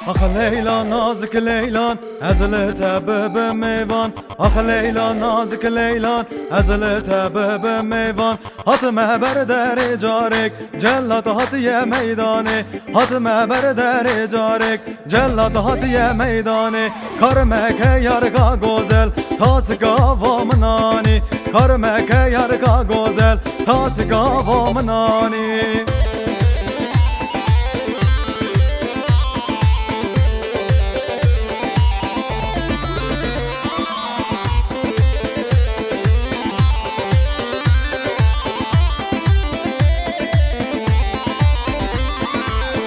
آخ لیلا نازک لیلان ازل تبب میوان آخ لیلا نازک لیلان ازل تبب میوان حتمه بر در جارک جلات هاتی میدانه حتمه بر در جارک جلات هاتی میدانه کرمه که یارگا گوزل تاسگا و منانی کرمه که یارگا گوزل تاسگا و منانی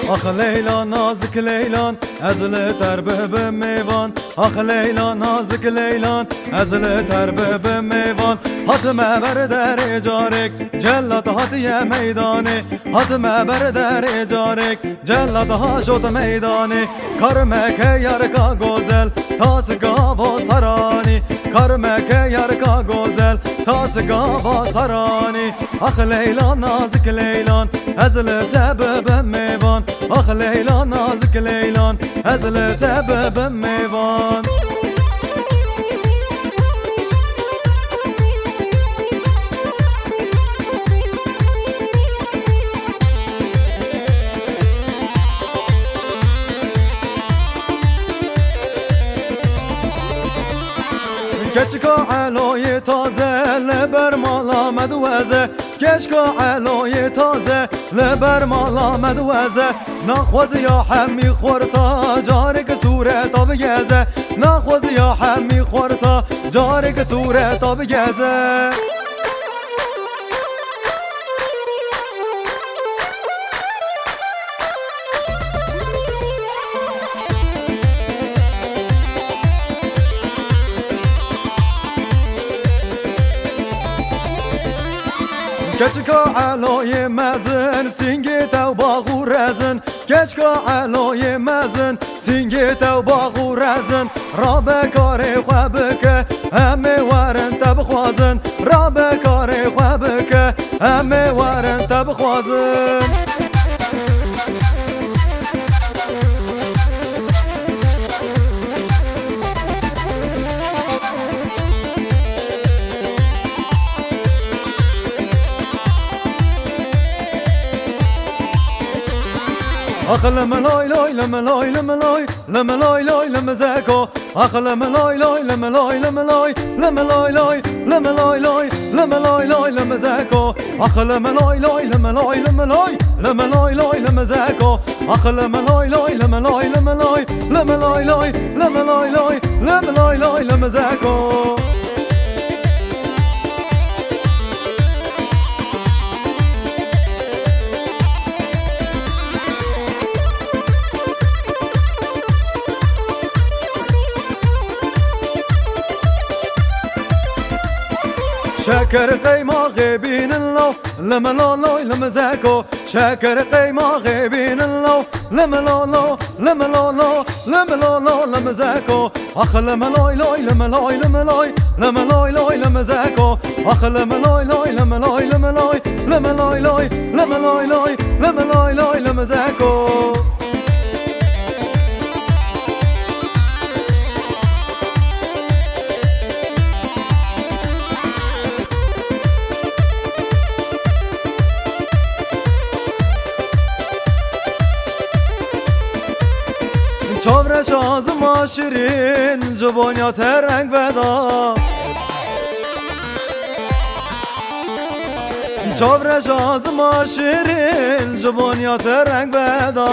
آخ لیلا نازک لیلان ازل تربب میوان آخ لیلا نازک لیلان ازل تربب میوان حتمه بر در جارک جلات هاتی میدانه حتمه بر در جارک جلات ها شد میدانه کرمه که یارکا گوزل تاسگا و سرانی کرمه که یارکا گوزل تاسگا و سرانی آخ لیلا نازک لیلان ازل تبب میوان آخ لیلا نازک لیلان ازل تبب میوان کچکا علوی تازه لبر مالا مدوزه کچکا علوی تازه لبر مالا مدوزه نخوز یا همی خورتا جارک صورتا بگزه نخوز یا همی خورتا جارک صورتا بگزه کچکا علوی مزن سینگ تو باغو رزن کچکا علوی مزن سینگ تو باغو رزن را به کار خواب که همه وارن تب خوازن را به کار خواب که همه وارن تب خوازن آخ لملای لای لملای لملای لملای لای لمزاکو آخ لملای لای لملای لملای لملای لای لملای لای لملای لای لمزاکو آخ لملای لای لملای لملای لملای لای لمزاکو آخ لملای لای لملای لملای لملای لای لملای لای لملای لای لمزاکو شاكر قيمة غيبين اللو لما لو لو لما زاكو شاكر قيمة غيبين اللو لما لو لو لما لو لو لما لو لو لما زاكو أخ لما لوي لوي لما لوي لما لوي لما لوي لوي لما زاكو أخ لما لوي لوي لما لوي لما لوي لما لوي لوي لما لوي لوي لما لوي لوي لما زاكو چابرش آزما شیرین جبانیات رنگ بدا چابرش آزما شیرین جبانیات رنگ بدا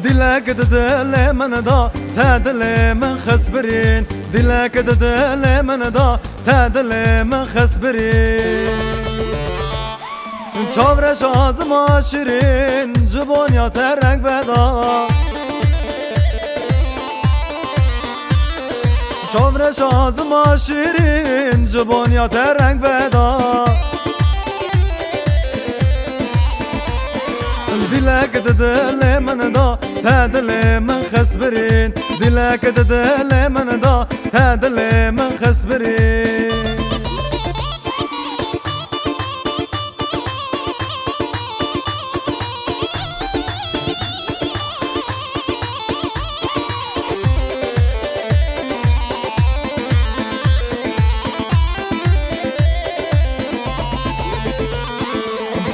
دلک دل من دا تا دل من خسبرین دلک دل من دا تا دل من خسبرین چابرش آزما شیرین جبانیات رنگ بدا چابرش آزما شیرین جبانیات رنگ بدا دلک دل من دا تا دل من خسبرین دلک دل من دا تا دل من خسبرین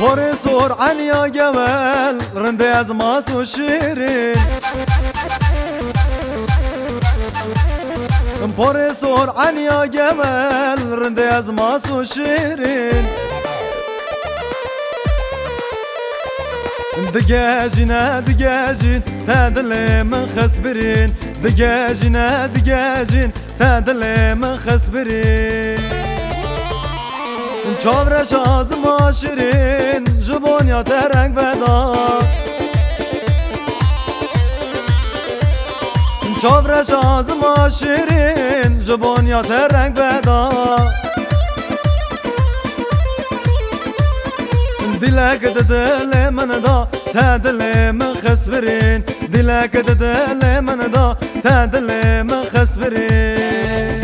بوری سور عنیا گول رنده از ماس و شیرین بوری سور عنیا گول رنده از ماس و شیرین دقاجنا دقاجين تادلي من خسبرين دقاجنا دقاجين تادلي من خسبرين چابر شاز ماشرين جبون يا ترنگ بدا چابر شاز ماشرين جبون يا ترنگ بدا دلك دل من دا تدل من خسبرين دلك دل من دا تدل من خسبرين